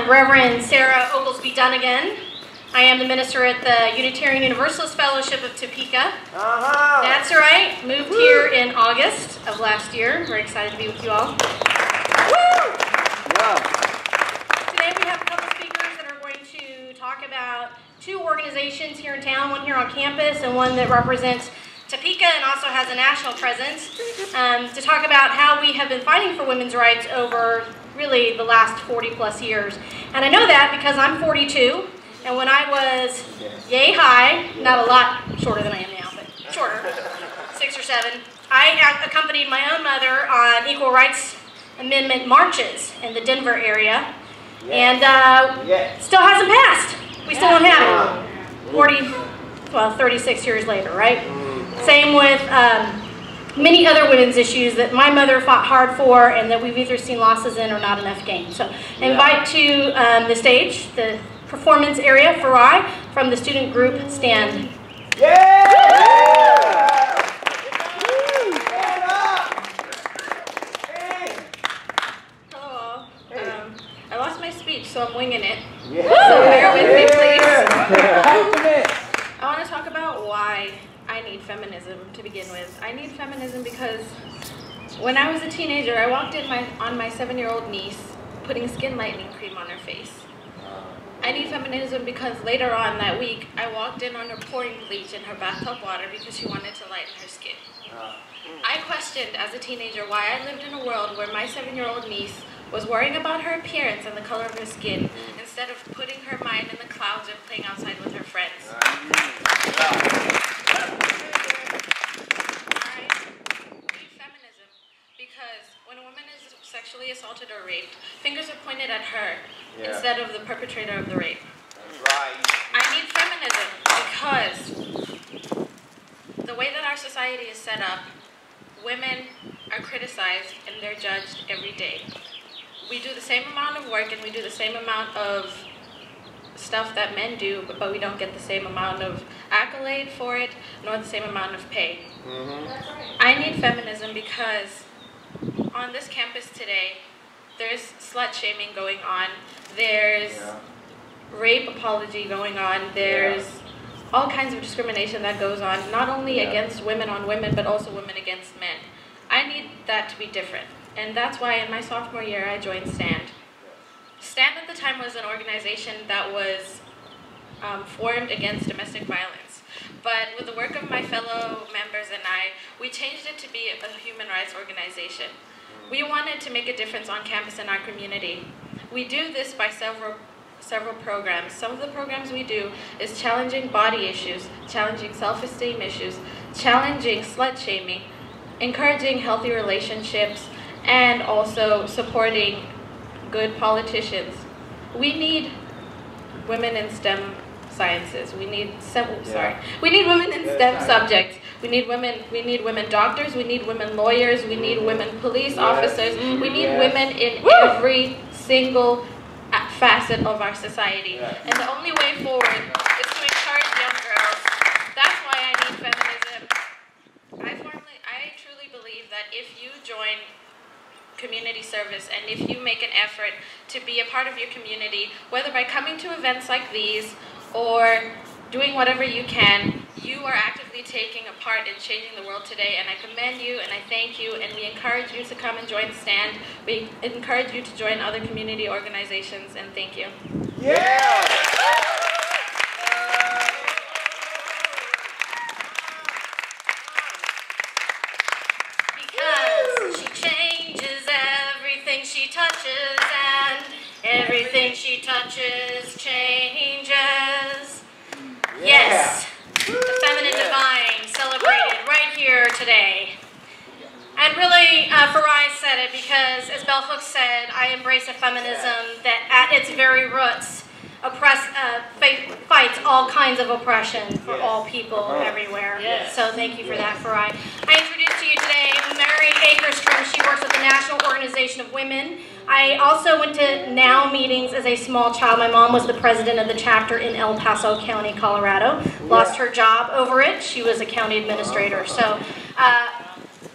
Reverend Sarah Oglesby Dunnigan. I am the minister at the Unitarian Universalist Fellowship of Topeka. That's right. Moved here in August of last year. Very excited to be with you all. Today we have a couple speakers that are going to talk about two organizations here in town, one here on campus and one that represents Topeka and also has a national presence, to talk about how we have been fighting for women's rights over really the last 40 plus years. And I know that because I'm 42, and when I was yay high, not a lot shorter than I am now, but shorter, 6 or 7, I accompanied my own mother on equal rights amendment marches in the Denver area, and still hasn't passed. We still don't have it. 36 years later, right? Same with many other women's issues that my mother fought hard for and that we've either seen losses in or not enough gain. So I invite to the stage, the performance area, Farai, from the student group Stand. Hello. I lost my speech, so I'm winging it. So bear with me, please. I want to talk about why I need feminism to begin with. I need feminism because when I was a teenager, I walked in on my 7-year-old niece putting skin lightening cream on her face. I need feminism because later on that week, I walked in on her pouring bleach in her bathtub water because she wanted to lighten her skin. I questioned as a teenager why I lived in a world where my 7-year-old niece was worrying about her appearance and the color of her skin instead of putting her mind in the clouds and playing outside with her friends. Because when a woman is sexually assaulted or raped, fingers are pointed at her instead of the perpetrator of the rape. That's right. I need feminism because the way that our society is set up, women are criticized and they're judged every day. We do the same amount of work and we do the same amount of stuff that men do, but we don't get the same amount of accolade for it, nor the same amount of pay. That's right. I need feminism because on this campus today, there's slut shaming going on, there's rape apology going on, there's all kinds of discrimination that goes on, not only against women on women, but also women against men. I need that to be different, and that's why in my sophomore year I joined STAND. STAND at the time was an organization that was formed against domestic violence. But with the work of my fellow members and I, we changed it to be a human rights organization. We wanted to make a difference on campus in our community. We do this by several programs. Some of the programs we do is challenging body issues, challenging self-esteem issues, challenging slut shaming, encouraging healthy relationships, and also supporting good politicians. We need women in STEM sciences. We need women in STEM subjects. We need women doctors, we need women lawyers, we need women police officers. We need women in every single facet of our society. And the only way forward is to encourage young girls. That's why I need feminism. I truly believe that if you join community service and if you make an effort to be a part of your community, whether by coming to events like these or doing whatever you can, you are actively taking a part in changing the world today, and I commend you and I thank you, and we encourage you to come and join STAND. We encourage you to join other community organizations, and thank you. Because she changes everything she touches, and everything she touches changes. Yes, the feminine divine celebrated right here today. And really, Farai said it because, as Bell Hooks said, I embrace a feminism that at its very roots fights all kinds of oppression for all people everywhere. So thank you for that, Farai. I introduce to you today Mary Akerstrom. She works with the National Organization of Women. I also went to NOW meetings as a small child. My mom was the president of the chapter in El Paso County, Colorado. Lost her job over it. She was a county administrator. So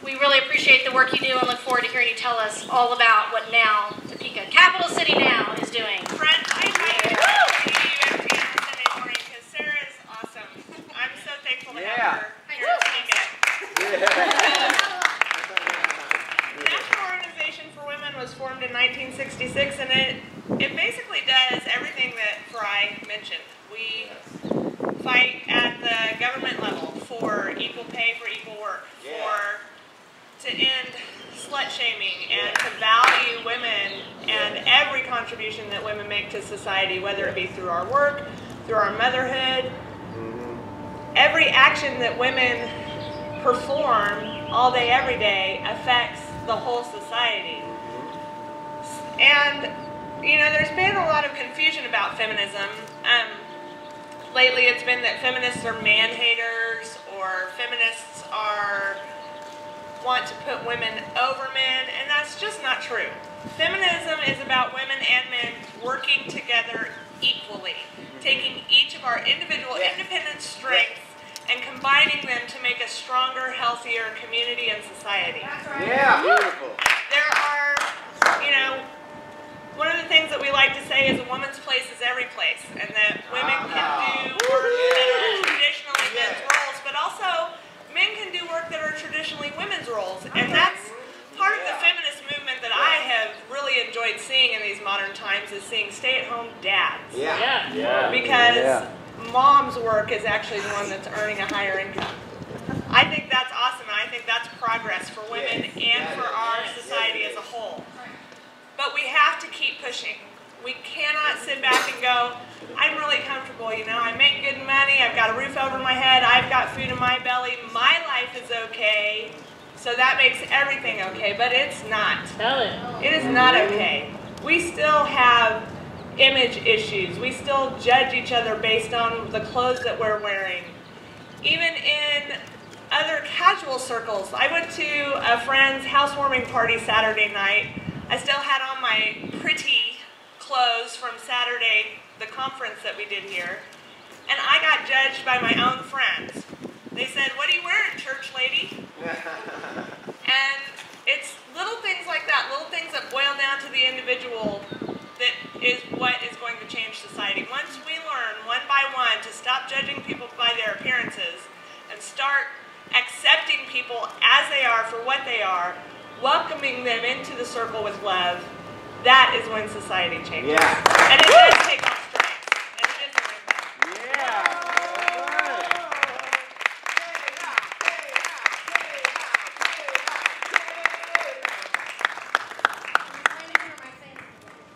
We really appreciate the work you do and look forward to hearing you tell us all about what now Topeka, capital city now, is doing. Friend, I invite you to UFT on Sunday morning because Sarah is awesome. I'm so thankful to have her here to speak it. The National Organization for Women was formed in 1966, and it basically does everything that Fry mentioned. We fight at the government level for equal pay for equal work, to end slut shaming, and to value women and every contribution that women make to society, whether it be through our work, through our motherhood. Every action that women perform all day, every day affects the whole society. And, you know, there's been a lot of confusion about feminism. Lately it's been that feminists are man-haters, or feminists want to put women over men, and that's just not true. Feminism is about women and men working together equally, taking each of our individual independent strengths and combining them to make a stronger, healthier community and society. That's right. Yeah, beautiful. There are, you know, one of the things that we like to say is a woman's place is every place, and that women can do work that are traditionally men's roles, but also men can do work that are traditionally women's roles, and that's part of the feminist movement that I have really enjoyed seeing in these modern times, is seeing stay-at-home dads. Because mom's work is actually the one that's earning a higher income. I think that's awesome, and I think that's progress for women and for our society as a whole. But we have to keep pushing. We cannot sit back and go, I'm really comfortable, you know, I make good money, I've got a roof over my head, I've got food in my belly, my life is okay, so that makes everything okay, but it's not. It is not okay. We still have image issues. We still judge each other based on the clothes that we're wearing. Even in other casual circles. I went to a friend's housewarming party Saturday night. I still had on my pretty clothes from Saturday, the conference that we did here, and I got judged by my own friends. They said, "What are you wearing, church lady?" And it's little things like that, little things that boil down to the individual, that is what is going to change society. Once we learn, one by one, to stop judging people by their appearances and start accepting people as they are for what they are, welcoming them into the circle with love, that is when society changes. And it does take on strength. And it is a movement.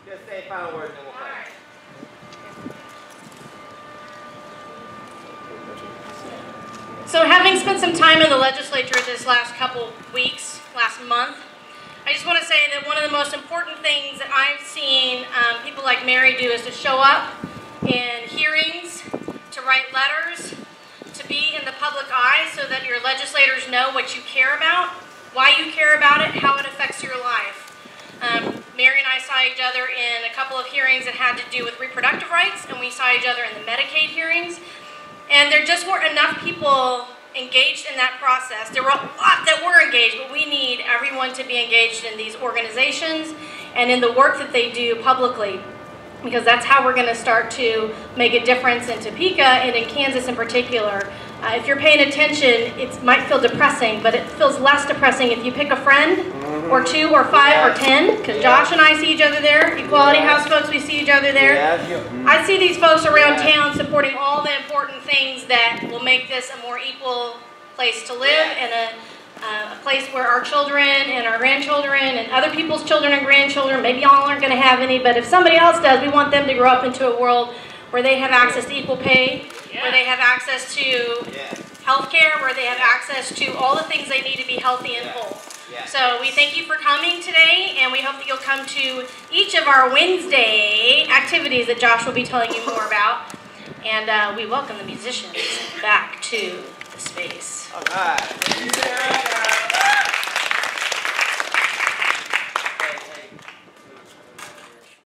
Just say final words and we'll play. So having spent some time in the legislature this last couple weeks, last month, I just want to say that one of the most important things that I've seen people like Mary do is to show up in hearings, to write letters, to be in the public eye so that your legislators know what you care about, why you care about it, how it affects your life. Mary and I saw each other in a couple of hearings that had to do with reproductive rights, and we saw each other in the Medicaid hearings. And there just weren't enough people engaged in that process. There were a lot that were engaged, but we need everyone to be engaged in these organizations and in the work that they do publicly, because that's how we're going to start to make a difference in Topeka and in Kansas in particular. If you're paying attention, it might feel depressing, but it feels less depressing if you pick a friend, or 2 or 5 or 10, because Josh and I see each other there. Equality House folks, we see each other there. I see these folks around town supporting all the important things that will make this a more equal place to live, and a place where our children and our grandchildren and other people's children and grandchildren, maybe y'all aren't going to have any, but if somebody else does, we want them to grow up into a world where they have access to equal pay, where they have access to health care, where they have access to all the things they need to be healthy and whole. So we thank you for coming today, and we hope that you'll come to each of our Wednesday activities that Josh will be telling you more about. And we welcome the musicians back to the space. All right.